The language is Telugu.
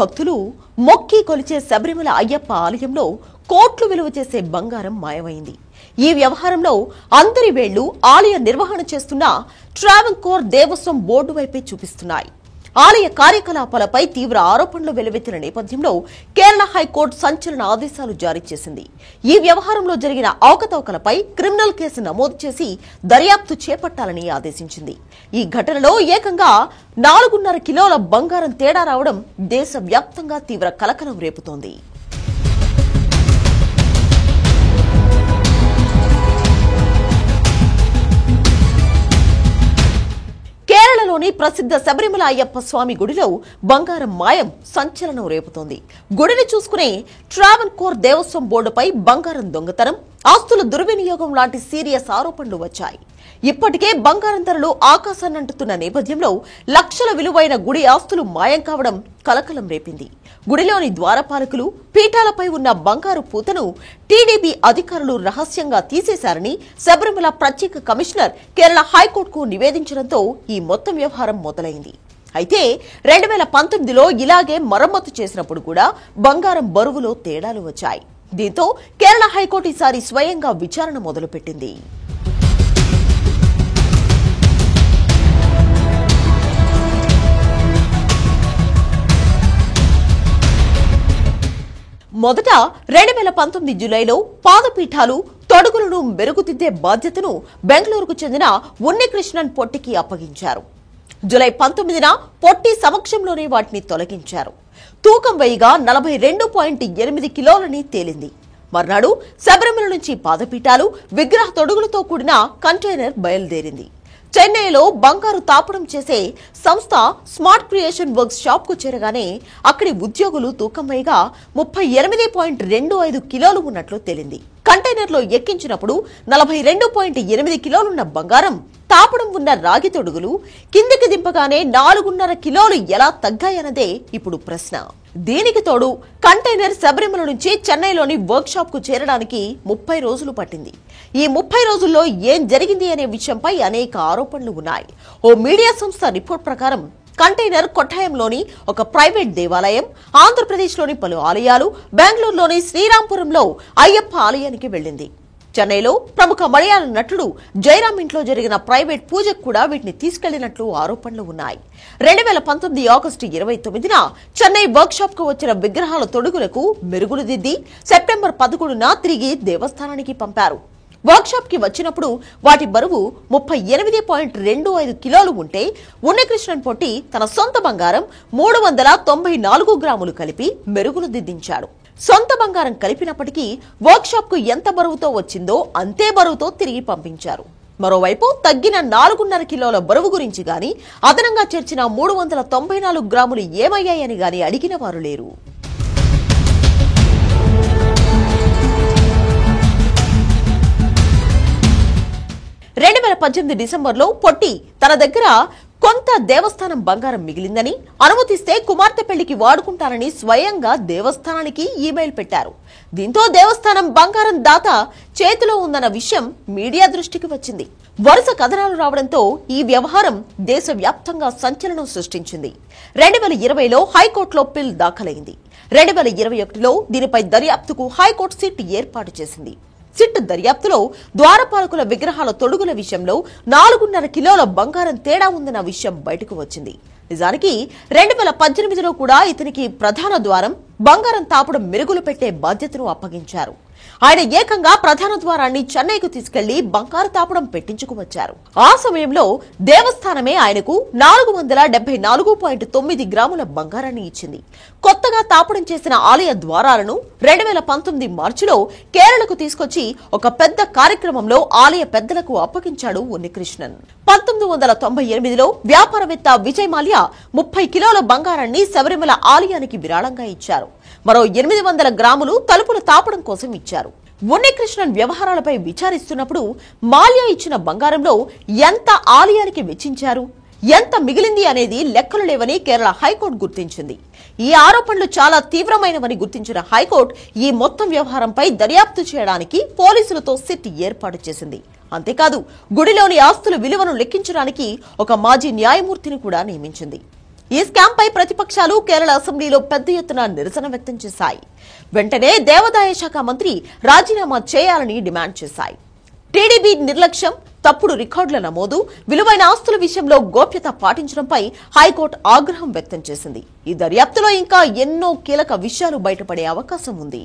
భక్తులు మొక్కి కొలిచే శబరిమల అయ్యప్ప ఆలయంలో కోట్లు విలువ చేసే బంగారం మాయమైంది. ఈ వ్యవహారంలో అందరి వేళ్లు ఆలయ నిర్వహణ చేస్తున్న ట్రావెన్కోర్ దేవస్వం బోర్డు వైపే చూపిస్తున్నాయి. ఆలయ కార్యకలాపాలపై తీవ్ర ఆరోపణలు వెలువెత్తిన నేపథ్యంలో కేరళ హైకోర్టు సంచలన ఆదేశాలు జారీ చేసింది. ఈ వ్యవహారంలో జరిగిన అవకతవకలపై క్రిమినల్ కేసు నమోదు చేసి దర్యాప్తు చేపట్టాలని ఆదేశించింది. ఈ ఘటనలో ఏకంగా 4.5 కిలోల బంగారం తేడా రావడం దేశవ్యాప్తంగా తీవ్ర కలకలం రేపుతోంది. కేరళలోని ప్రసిద్ధ శబరిమల అయ్యప్ప స్వామి గుడిలో బంగారం మాయం సంచలనం రేపుతోంది. గుడిని చూసుకునే ట్రావెన్కోర్ దేవస్వం బోర్డుపై బంగారం దొంగతనం, ఆస్తుల దుర్వినియోగం లాంటి సీరియస్ ఆరోపణలు వచ్చాయి. ఇప్పటికే బంగారం ధరలు ఆకాశాన్నంటుతున్న నేపథ్యంలో లక్షల విలువైన గుడి ఆస్తులు మాయం కావడం కలకలం రేపింది. గుడిలోని ద్వారపాలకులు, పీఠాలపై ఉన్న బంగారు పూతను టీడీపీ అధికారులు రహస్యంగా తీసేశారని శబరిమల ప్రత్యేక కమిషనర్ కేరళ హైకోర్టుకు నివేదించడంతో ఈ మొత్తం వ్యవహారం మొదలైంది. అయితే 2019లో ఇలాగే మరమ్మతు చేసినప్పుడు కూడా బంగారం బరువులో తేడాలు వచ్చాయి. దీంతో కేరళ హైకోర్టు ఈసారి స్వయంగా విచారణ మొదలుపెట్టింది. మొదట 2019 జూలైలో పాదపీఠాలు, తొడుగులను మెరుగుదిద్దే బాధ్యతను బెంగళూరుకు చెందిన ఉన్నికృష్ణన్ పొట్టికి అప్పగించారు. జూలై 19న పొట్టి సమక్షంలోనే వాటిని తొలగించారు. తూకం వేయగా 42.8 కిలోలని తేలింది. మర్నాడు శబరిమల నుంచి పాదపీఠాలు, విగ్రహ తొడుగులతో కూడిన కంటైనర్ బయలుదేరింది. చెన్నైలో బంగారు తాపడం చేసే సంస్థ స్మార్ట్ క్రియేషన్ వర్క్స్ షాప్ కు చేరగానే అక్కడి ఉద్యోగులు తూకం వేయగా 38.25 కిలోలు ఉన్నట్లు తేలింది. కంటైనర్లో ఎక్కించినప్పుడు 42.8 కిలోలున్న బంగారం, తాపడం ఉన్న రాగి తొడుగులు కిందికి దింపగానే 4.5 కిలోలు ఎలా తగ్గాయన్నదే ఇప్పుడు ప్రశ్న. దీనికి తోడు కంటైనర్ శబరిమల నుంచి చెన్నైలోని వర్క్ షాప్ కు చేరడానికి 30 రోజులు పట్టింది. ఈ 30 రోజుల్లో ఏం జరిగింది అనే విషయంపై అనేక ఆరోపణలు ఉన్నాయి. ఓ మీడియా సంస్థ రిపోర్ట్ ప్రకారం కంటైనర్ కొట్టాయంలోని ఒక ప్రైవేట్ దేవాలయం, ఆంధ్రప్రదేశ్లోని పలు ఆలయాలు, బెంగళూరులోని శ్రీరాంపురంలో అయ్యప్ప ఆలయానికి వెళ్లింది. చెన్నైలో ప్రముఖ మలయాళ నటుడు జయరాం ఇంట్లో జరిగిన ప్రైవేట్ పూజకు కూడా వీటిని తీసుకెళ్లినట్లు ఆరోపణలు ఉన్నాయి. 2019 ఆగస్టు 29న చెన్నై వర్క్ షాప్ కు వచ్చిన విగ్రహాల తొడుగులకు మెరుగులు దిద్ది సెప్టెంబర్ 11న తిరిగి దేవస్థానానికి పంపారు. వర్క్ షాప్ కి వచ్చినప్పుడు వాటి బరువు 38.25 కిలోలు ఉంటే ఉన్నికృష్ణన్ పొట్టి తన సొంత బంగారం 394 గ్రాములు కలిపి మెరుగులు దిద్దించాడు. సొంత బంగారం కలిపినప్పటికీ వర్క్ షాప్ కు ఎంత బరువుతో వచ్చిందో అంతే బరువుతో తిరిగి పంపించారు. మరోవైపు తగ్గిన 4.5 కిలోల బరువు గురించి గాని, అదనంగా చేర్చిన 394 గ్రాములు ఏమయ్యాయని గాని అడిగిన వారు లేరు. 2018 డిసెంబర్లో పొట్టి తన దగ్గర కొంత దేవస్థానం బంగారం మిగిలిందని, అనుమతిస్తే కుమార్తె పెళ్లికి వాడుకుంటానని స్వయంగా దేవస్థానానికి ఈమెయిల్ పెట్టారు. దీంతో దేవస్థానం బంగారం దాత చేతిలో ఉందన్న విషయం మీడియా దృష్టికి వచ్చింది. వరుస కథనాలు రావడంతో ఈ వ్యవహారం దేశవ్యాప్తంగా సంచలనం సృష్టించింది. 2020లో హైకోర్టులో పిల్ దాఖలైంది. 2021లో దీనిపై దర్యాప్తుకు హైకోర్టు సిట్ ఏర్పాటు చేసింది. సిట్ దర్యాప్తులో ద్వారపాలకుల విగ్రహాల తొడుగుల విషయంలో 4.5 కిలోల బంగారం తేడా ఉందన్న విషయం బయటకు వచ్చింది. నిజానికి 2018లో కూడా ఇతనికి ప్రధాన ద్వారం, బంగారం తాపడం మెరుగులు పెట్టే బాధ్యతను అప్పగించారు. ఆయన ఏకంగా ప్రధాన ద్వారాన్ని చెన్నైకు తీసుకెళ్లి బంగారు తాపడం పెట్టించుకువచ్చారు. ఆ సమయంలో దేవస్థానమే ఆయనకు 474.9 గ్రాముల బంగారాన్ని ఇచ్చింది. కొత్తగా తాపడం చేసిన ఆలయ ద్వారాలను 2019 మార్చిలో కేరళకు తీసుకొచ్చి ఒక పెద్ద కార్యక్రమంలో ఆలయ పెద్దలకు అప్పగించాడు ఉన్నికృష్ణన్. 1998లో వ్యాపారవేత్త విజయ్ మాల్యా 30 కిలోల బంగారాన్ని శబరిమల ఆలయానికి విరాళంగా ఇచ్చారు. మరో 800 గ్రాములు తలుపుల తాపడం కోసం ఇచ్చారు. ఉన్నికృష్ణన్ వ్యవహారాలపై విచారిస్తున్నప్పుడు మాల్యా ఇచ్చిన బంగారంలో ఎంత ఆలయానికి వెచ్చించారు, ఎంత మిగిలింది అనేది లెక్కలు లేవని కేరళ హైకోర్టు గుర్తించింది. ఈ ఆరోపణలు చాలా తీవ్రమైనవని గుర్తించిన హైకోర్టు ఈ మొత్తం వ్యవహారంపై దర్యాప్తు చేయడానికి పోలీసులతో సిట్ ఏర్పాటు చేసింది. అంతేకాదు గుడిలోని ఆస్తుల విలువను లెక్కించడానికి ఒక మాజీ న్యాయమూర్తిని కూడా నియమించింది. ఈ స్కామ్ పై ప్రతిపక్షాలు కేరళ అసెంబ్లీలో పెద్ద ఎత్తున నిరసన వ్యక్తం చేశాయి. వెంటనే దేవాదాయ శాఖ మంత్రి రాజీనామా చేయాలని డిమాండ్ చేశాయి. టీడీపీ నిర్లక్ష్యం, తప్పుడు రికార్డుల నమోదు, విలువైన ఆస్తుల విషయంలో గోప్యత పాటించడంపై హైకోర్టు ఆగ్రహం వ్యక్తం చేసింది. ఈ దర్యాప్తులో ఇంకా ఎన్నో కీలక విషయాలు బయటపడే అవకాశం ఉంది.